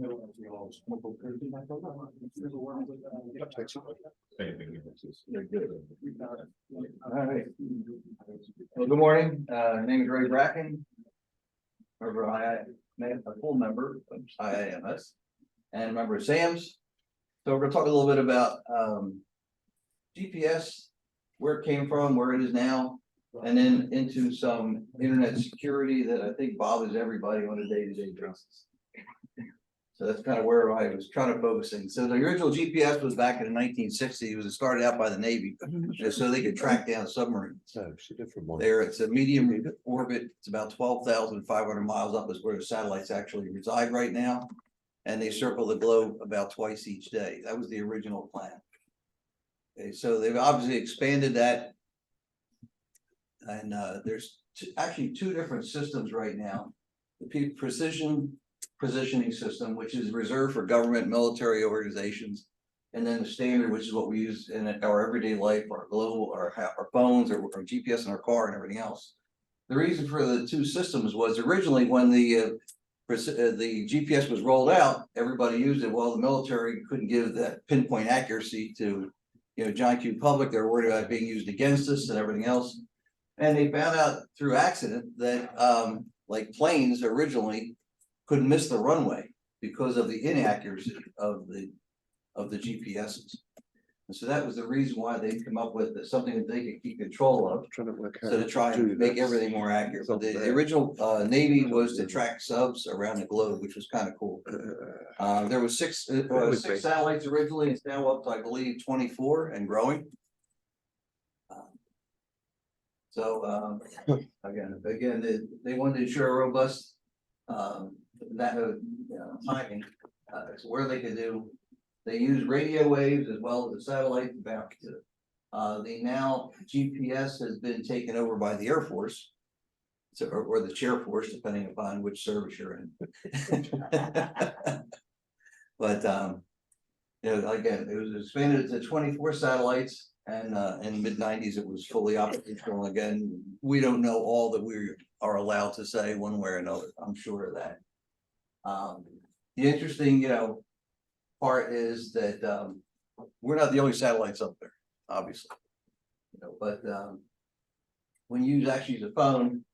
right. Well, good morning. Name is Ray Bracken. A full member of IIMS and member of SAMS. So we're going to talk a little bit about GPS, where it came from, where it is now, and then into some internet security that I think bothers everybody on a day-to-day basis. So that's kind of where I was trying to focusing. So the original GPS was back in the 1960s. It was started out by the Navy so they could track down submarines. There, it's a medium orbit. It's about 12,500 miles up is where the satellites actually reside right now. And they circle the globe about twice each day. That was the original plan. Okay, so they've obviously expanded that. And there's actually two different systems right now. The precision positioning system, which is reserved for government military organizations, and then the standard, which is what we use in our everyday life, our global, our phones, or our GPS in our car and everything else. The reason for the two systems was originally when the GPS was rolled out, everybody used it. While the military couldn't give that pinpoint accuracy to, John Q. public, they were worried about it being used against us and everything else. And they found out through accident that like planes originally couldn't miss the runway because of the inaccuracy of the GPSs. And so that was the reason why they come up with something that they could keep control of, to try and make everything more accurate. But the original Navy was to track subs around the globe, which was kind of cool. There was six satellites originally. It's now up to, I believe, 24 and growing. So again, they wanted to ensure a robust timing, so where they could do. They use radio waves as well as the satellite to bounce to. The now GPS has been taken over by the Air Force, so or the Chair Force, depending upon which service you're in. But again, it was expanded to 24 satellites. And in the mid-90s, it was fully operational. Again, we don't know all that we are allowed to say one way or another. I'm sure of that. The interesting, part is that we're not the only satellites up there, obviously. But when you actually use a phone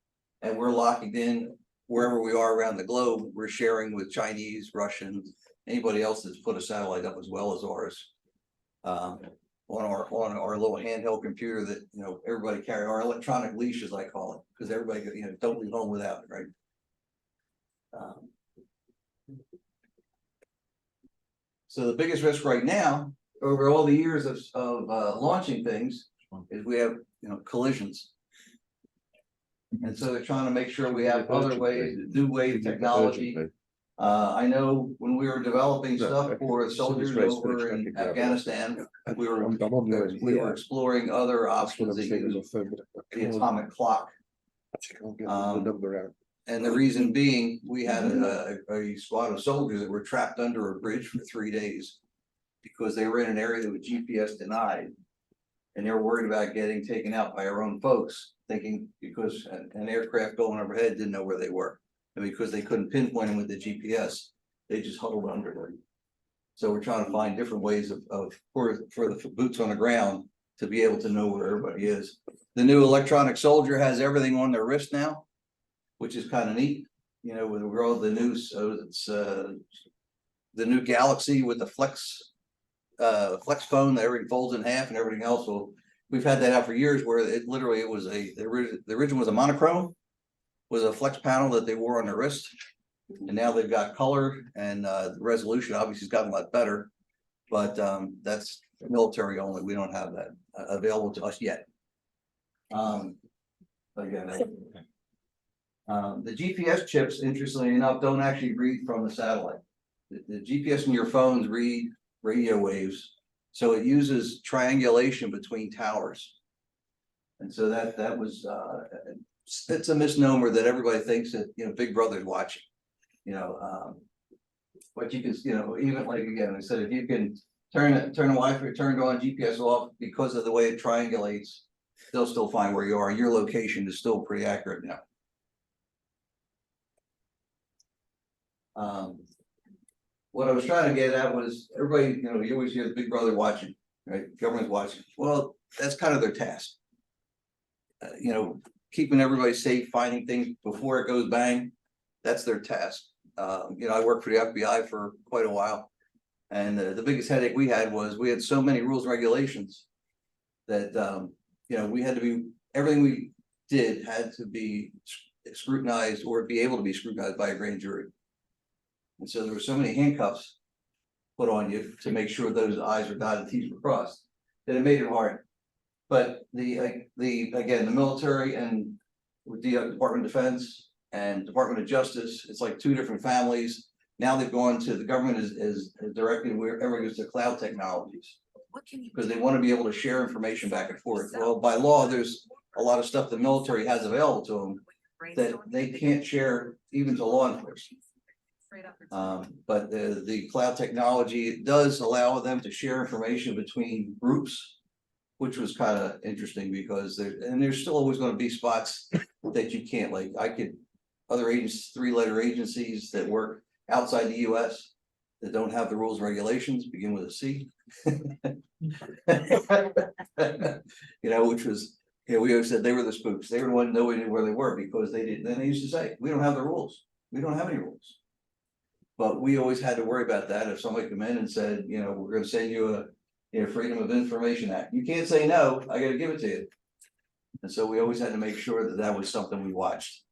and we're locking in wherever we are around the globe, we're sharing with Chinese, Russians, anybody else that's put a satellite up as well as ours. On our little handheld computer that everybody carry, our electronic leash, as I call it, because everybody don't leave home without it, right? So the biggest risk right now, over all the years of launching things, is we have collisions, and so they're trying to make sure we have other ways, new wave technology. I know when we were developing stuff for soldiers over in Afghanistan, we were exploring other options that use the atomic clock. And the reason being, we had a squad of soldiers that were trapped under a bridge for 3 days because they were in an area that was GPS denied, and they were worried about getting taken out by our own folks, thinking because an aircraft going overhead didn't know where they were. And because they couldn't pinpoint them with the GPS, they just huddled under them. So we're trying to find different ways for the boots on the ground to be able to know where everybody is. The new electronic soldier has everything on their wrist now, which is kind of neat. With the world, the new, so it's the new Galaxy with the flex phone that everything folds in half and everything else. Well, we've had that out for years, where it literally was the original was a monochrome. Was a flex panel that they wore on their wrist, and now they've got color, and the resolution obviously has gotten a lot better, but that's military only. We don't have that available to us yet. Again, the GPS chips, interestingly enough, don't actually read from the satellite. The GPS in your phones read radio waves, so it uses triangulation between towers, and so that was it's a misnomer that everybody thinks that Big Brother's watching, but you can even like again I said, if you can turn the Wi-Fi turned on, GPS off, because of the way it triangulates, they'll still find where you are. Your location is still pretty accurate now. what I was trying to get at was everybody, you know, you always hear the big brother watching, right? Government's watching. Well, that's kind of their task. You know, keeping everybody safe, finding things before it goes bang. That's their task. You know, I worked for the FBI for quite a while. And the biggest headache we had was we had so many rules and regulations that, you know, we had to be, everything we did had to be scrutinized or be able to be scrutinized by a grand jury. And so there were so many handcuffs put on you to make sure those I's were dotted and T's were crossed, that it made it hard. But again, the military and with the Department of Defense and Department of Justice, it's like two different families. Now they've gone to, the government is directing wherever it goes to cloud technologies. Because they want to be able to share information back and forth. Well, by law, there's a lot of stuff the military has available to them that they can't share even to law enforcement. But the cloud technology does allow them to share information between groups, which was kind of interesting because there's still always going to be spots that you can't, like other agents, 3-letter agencies that work outside the US that don't have the rules and regulations, begin with a C. You know, which was, you know, we always said they were the spooks. They were the one knowing where they were because they didn't. Then they used to say, we don't have the rules. We don't have any rules. But we always had to worry about that. If somebody come in and said, you know, we're going to send you a Freedom of Information Act, you can't say no. I got to give it to you. And so we always had to make sure that that was something we watched.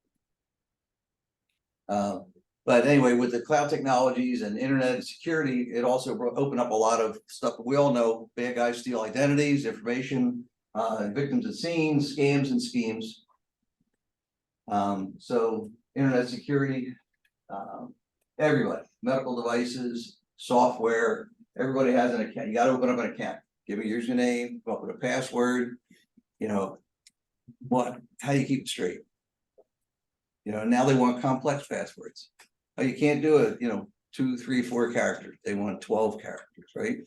But anyway, with the cloud technologies and internet security, it also opened up a lot of stuff. We all know bad guys steal identities, information, victims at scenes, scams and schemes. So internet security, everybody, medical devices, software, everybody has an account. You got to open up an account, give a username, come up with a password, you know, how do you keep it straight? You know, now they want complex passwords. Oh, you can't do it, you know, 2, 3, 4 characters. They want 12 characters, right?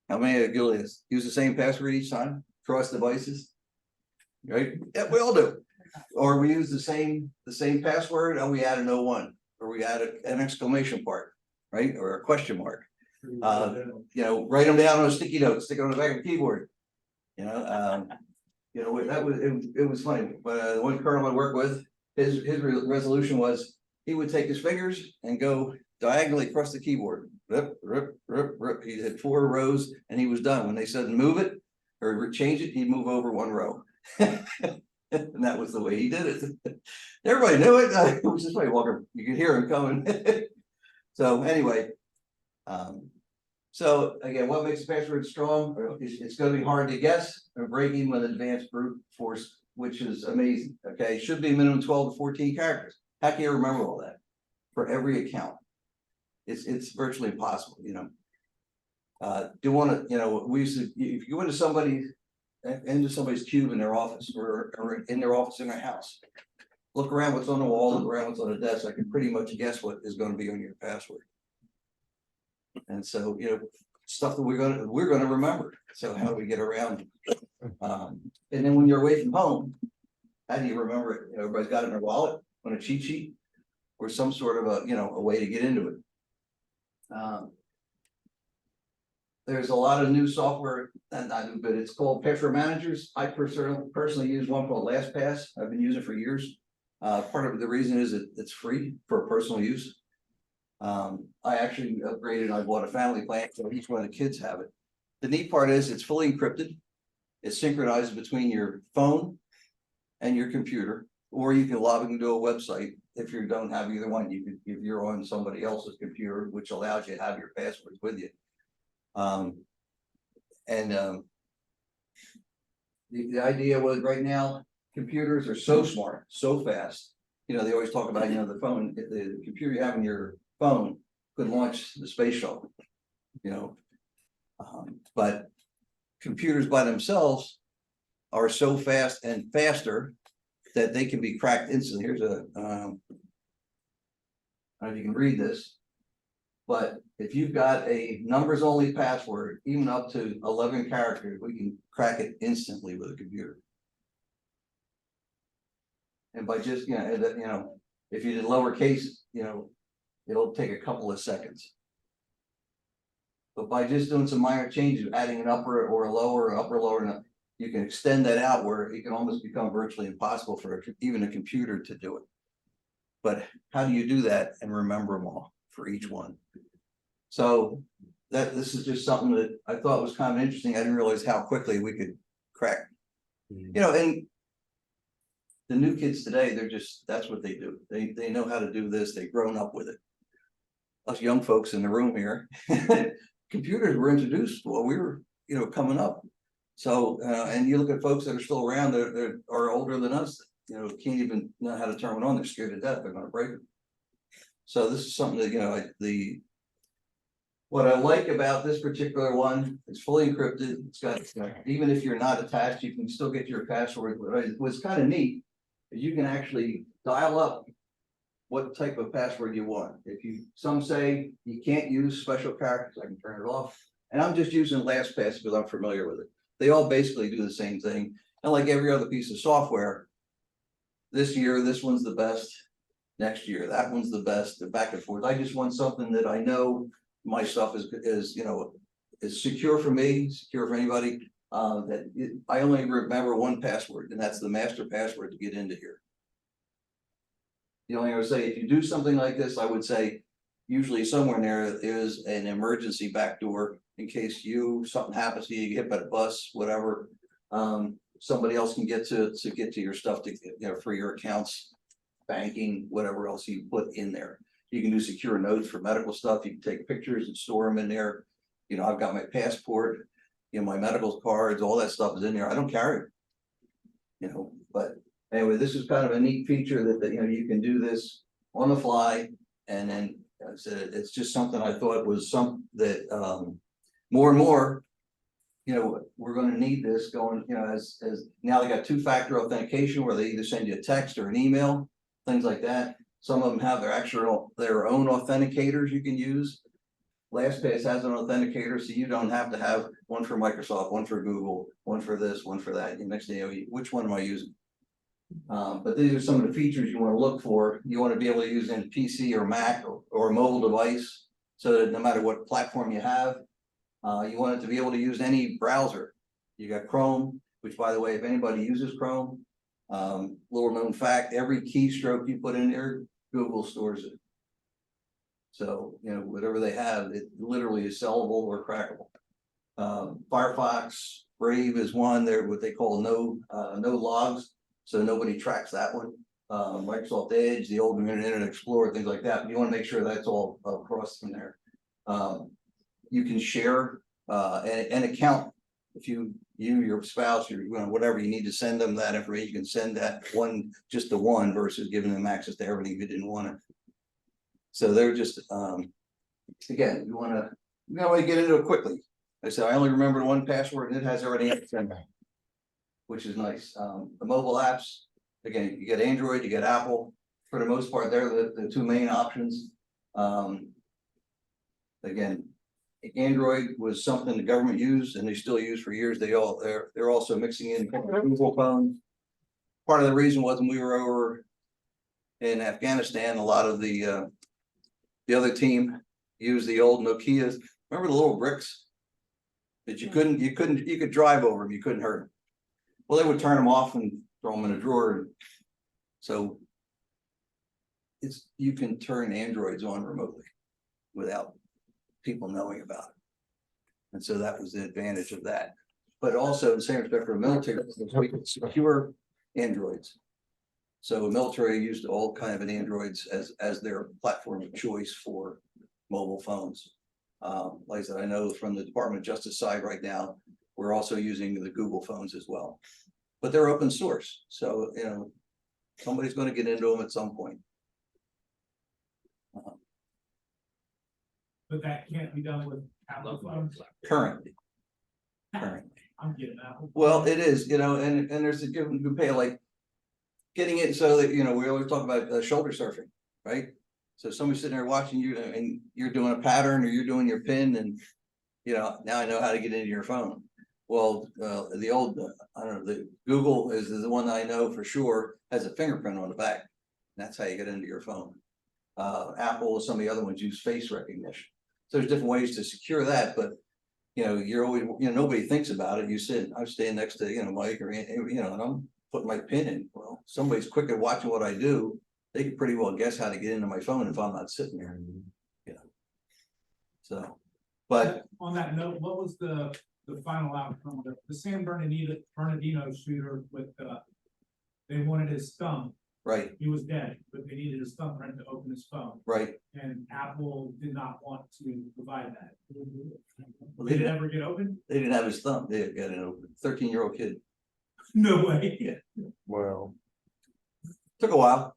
How many of you use the same password each time? Cross devices, right? Yeah, we all do. Or we use the same password and we add an 01, or we add an exclamation mark, right? Or a question mark. You know, write them down on a sticky note, stick it on the back of the keyboard. You know, that was it was funny. But one colonel I worked with, his resolution was he would take his fingers and go diagonally across the keyboard. Rip, rip, rip, rip. He had 4 rows and he was done. When they said move it or change it, he'd move over 1 row. And that was the way he did it. Everybody knew it. It was just like Walker. You could hear him coming. So anyway, so again, what makes a password strong? It's going to be hard to guess or breaking with advanced brute force, which is amazing. Okay, should be minimum 12 to 14 characters. How can you remember all that for every account? It's virtually impossible, you know. Do you want to, you know, we used to, if you go into somebody's cube in their office or in their office in their house, look around what's on the wall, look around what's on the desk. I can pretty much guess what is going to be on your password. And so, you know, stuff that we're going to remember. So how do we get around it? And then when you're away from home, how do you remember it? You know, everybody's got it in their wallet, on a cheat sheet, or some sort of a way to get into it. There's a lot of new software, not new, but it's called password managers. I personally use one called LastPass. I've been using it for years. Part of the reason is it's free for personal use. I actually upgraded. I bought a family plan, so each one of the kids have it. The neat part is it's fully encrypted. It's synchronized between your phone and your computer, or you can log into a website. If you don't have either one, you could, if you're on somebody else's computer, which allows you to have your passwords with you. The idea was right now, computers are so smart, so fast. You know, they always talk about, you know, the phone, the computer you have in your phone could launch the space shuttle, you know. But computers by themselves are so fast and faster that they can be cracked instantly. Here's a, I don't know if you can read this, but if you've got a numbers only password, even up to 11 characters, we can crack it instantly with a computer. And by just, you know, if you did lowercase, you know, it'll take a couple of seconds. But by just doing some minor changes, adding an upper or a lower, upper, lower, you can extend that out where it can almost become virtually impossible for even a computer to do it. But how do you do that and remember them all for each one? So this is just something that I thought was kind of interesting. I didn't realize how quickly we could crack. You know, and the new kids today, that's what they do. They know how to do this. They've grown up with it. Us young folks in the room here, computers were introduced while we were, coming up. So, and you look at folks that are still around that are older than us, can't even know how to turn one on. They're scared to death. They're going to break it. So this is something that, what I like about this particular one, it's fully encrypted. It's got, even if you're not attached, you can still get your password. What's kind of neat is you can actually dial up what type of password you want. Some say you can't use special characters, I can turn it off. And I'm just using LastPass because I'm familiar with it. They all basically do the same thing. And like every other piece of software, this year, this one's the best. Next year, that one's the best, and back and forth. I just want something that I know my stuff is secure for me, secure for anybody. I only remember one password, and that's the master password to get into here. The only thing I would say, if you do something like this, I would say usually somewhere in there is an emergency backdoor in case something happens to you, you get hit by the bus, whatever. Somebody else can get to your stuff for your accounts, banking, whatever else you put in there. You can do secure notes for medical stuff. You can take pictures and store them in there. I've got my passport, my medical cards, all that stuff is in there. I don't carry it, but anyway, this is kind of a neat feature that you can do this on the fly. And then I said, it's just something I thought was that more and more, we're going to need this going, as now they got two-factor authentication where they either send you a text or an email, things like that. Some of them have their own authenticators you can use. LastPass has an authenticator, so you don't have to have one for Microsoft, one for Google, one for this, one for that. Next thing which one am I using? But these are some of the features you want to look for. You want to be able to use in a PC or Mac or a mobile device, so that no matter what platform you have, you want it to be able to use any browser. You got Chrome, which, by the way, if anybody uses Chrome, little known fact, every keystroke you put in there, Google stores it. So, whatever they have, it literally is sellable or crackable. Firefox, Brave is one. They're what they call no logs, so nobody tracks that one. Microsoft Edge, the old Internet Explorer, things like that. But you want to make sure that's all across from there. You can share an account. If your spouse, or whatever, you need to send them that information, you can send that one, just the one, versus giving them access to everything if you didn't want it. So they're just again, you want to get into it quickly. I said I only remember one password, and it has everything in there, which is nice. The mobile apps, again, you get Android, you get Apple. For the most part, they're the two main options. Again, Android was something the government used, and they still use for years. They're also mixing in Google phones. Part of the reason was when we were over in Afghanistan, a lot of the other team used the old Nokias. Remember the little bricks that you could drive over them, you couldn't hurt them. Well, they would turn them off and throw them in a drawer. So you can turn Androids on remotely without people knowing about it. And so that was the advantage of that. But also in the same respect for the military, we could secure Androids. So military used all kind of Androids as their platform of choice for mobile phones. Like I said, I know from the Department of Justice side right now, we're also using the Google phones as well. But they're open source. So, somebody's going to get into them at some point. But that can't be done with Apple phones. Currently. I'm getting Apple. Well, it is, and there's a give and pay, like getting it so that, we always talk about shoulder surfing, right? So somebody's sitting there watching you and you're doing a pattern or you're doing your pin, and, now I know how to get into your phone. Well, the old, I don't know, the Google is the one that I know for sure has a fingerprint on the back. That's how you get into your phone. Apple and some of the other ones use face recognition. So there's different ways to secure that, but you're always, nobody thinks about it. I'm staying next to, Mike or, and I'm putting my pin in. Well, somebody's quick at watching what I do. They can pretty well guess how to get into my phone if I'm not sitting there. So, but On that note, what was the final outcome of the San Bernardino shooter with, they wanted his thumb. right, He was dead, but they needed his thumbprint to open his phone, right. and Apple did not want to provide that. Well, Did it ever get open? They didn't have his thumb. They got an 13-year-old kid. No way. Yeah. Well, Took a while.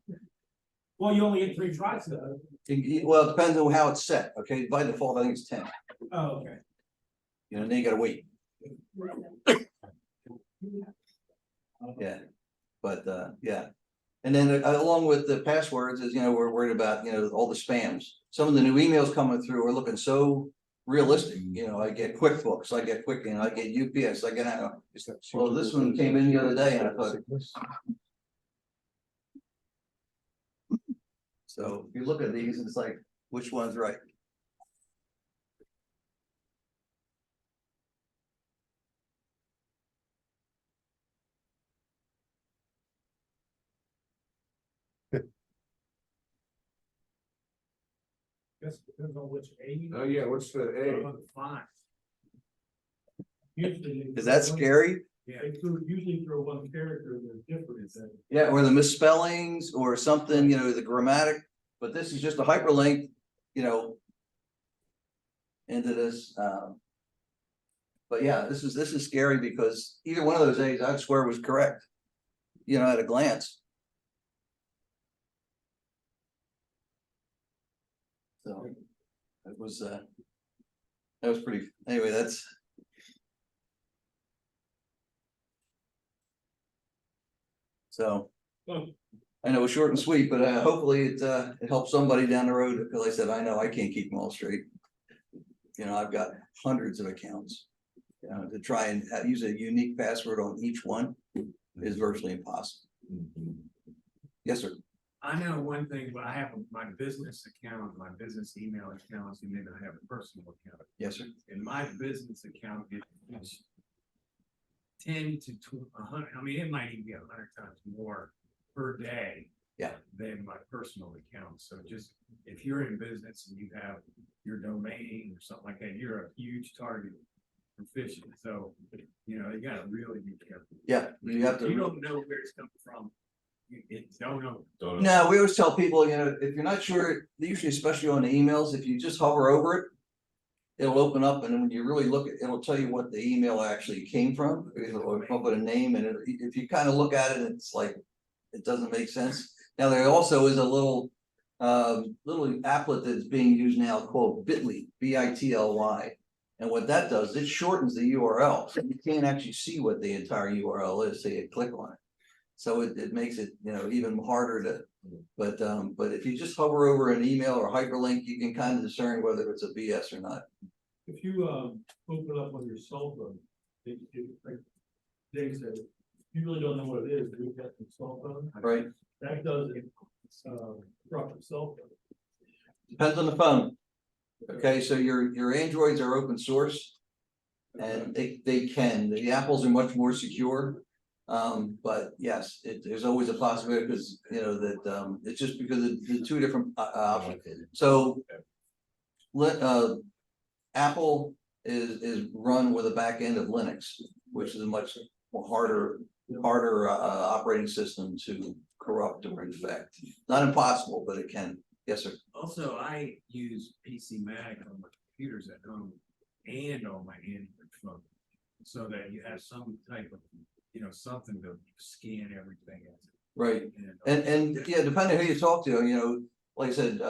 Well, you only get 3 tries though. Well, it depends on how it's set. Okay, by default, I think it's 10. Oh, okay. Then you gotta wait. Yeah, but yeah. And then along with the passwords is, we're worried about, all the spams. Some of the new emails coming through are looking so realistic. I get QuickBooks, I get I get UPS, I get, well, this one came in the other day and I thought. So if you look at these, it's like, which one's right? Guess it depends on which A. oh yeah, what's the A? Fine. Usually. Is that scary? Yeah, they usually throw one character, they're different. Yeah, or the misspellings or something, the grammatic, but this is just a hyperlink, into this. But yeah, this is scary because either one of those A's, I'd swear was correct, at a glance. So that was pretty, anyway, that's. So I know it's short and sweet, but hopefully it helps somebody down the road. Because like I said, I know I can't keep them all straight. I've got hundreds of accounts. To try and use a unique password on each one is virtually impossible. Yes, sir. I know one thing, but I have my business account, my business email accounts, and then I have a personal account. Yes, sir. And my business account gets 10 to 100. I mean, it might even be 100 times more per day. Yeah. Than my personal account. So just if you're in business and you have your domain or something like that, you're a huge target for phishing. So you gotta really be careful. Yeah, you have to. You don't know where it's coming from. You don't know. No, we always tell people, if you're not sure, usually especially on the emails, if you just hover over it, it'll open up, and then when you really look at it, it'll tell you what the email actually came from. It'll come up with a name, and if you kind of look at it, it's like it doesn't make sense. Now there also is a little applet that's being used now called Bitly, BITLY. And what that does, it shortens the URL. So you can't actually see what the entire URL is, so you click on it. So it makes it, even harder to, but if you just hover over an email or hyperlink, you can kind of discern whether it's a BS or not. If you open up on your cell phone, like Dave said, you really don't know what it is, you've got the cell phone. Right. That does it, proper cell phone. Depends on the phone. Okay, so your Androids are open source. And the Apples are much more secure. But yes, there's always a possibility because that it's just because of the two different options. So Apple is run with a back end of Linux, which is a much harder operating system to corrupt or infect. Not impossible, but it can. Yes, sir. Also, I use PC Mac on my computers at home and on my Android phone, so that you have some type of, something to scan everything. Right. And yeah, depending on who you talk to, like I said,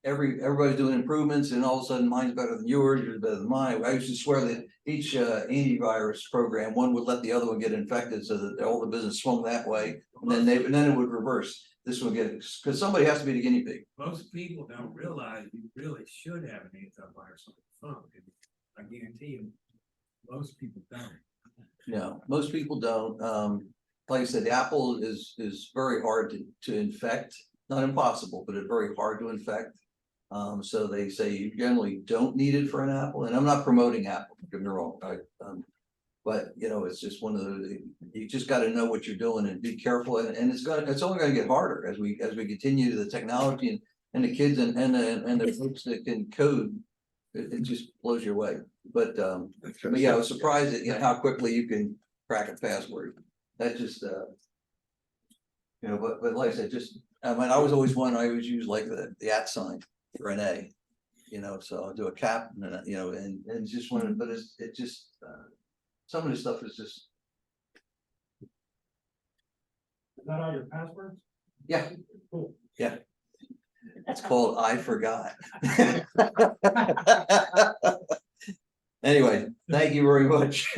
everybody's doing improvements, and all of a sudden mine's better than yours better than mine. I used to swear that each antivirus program, one would let the other one get infected, so that all the business swung that way, and then it would reverse. This one get, because somebody has to be the guinea pig. Most people don't realize you really should have an antivirus on the phone. I guarantee you, most people don't. No, most people don't. Like I said, the Apple is very hard to infect. not impossible, but it's very hard to infect. So they say you generally don't need it for an apple, and I'm not promoting apple, don't get me wrong, but you know, it's just one of those, you just gotta know what you're doing and be careful, and it's only gonna get harder as we continue the technology and the kids and the folks that can code. It just blows you away, but yeah, I was surprised at, you know, how quickly you can crack a password. That just, you know, but like I said, just, I mean, I was always one, I always use like the @ sign for an A. You know, so I'll do a cap and then, you know, and just one, but it just, some of the stuff is just, Is that all your passwords? yeah, Cool. yeah. It's called I forgot. Anyway, thank you very much.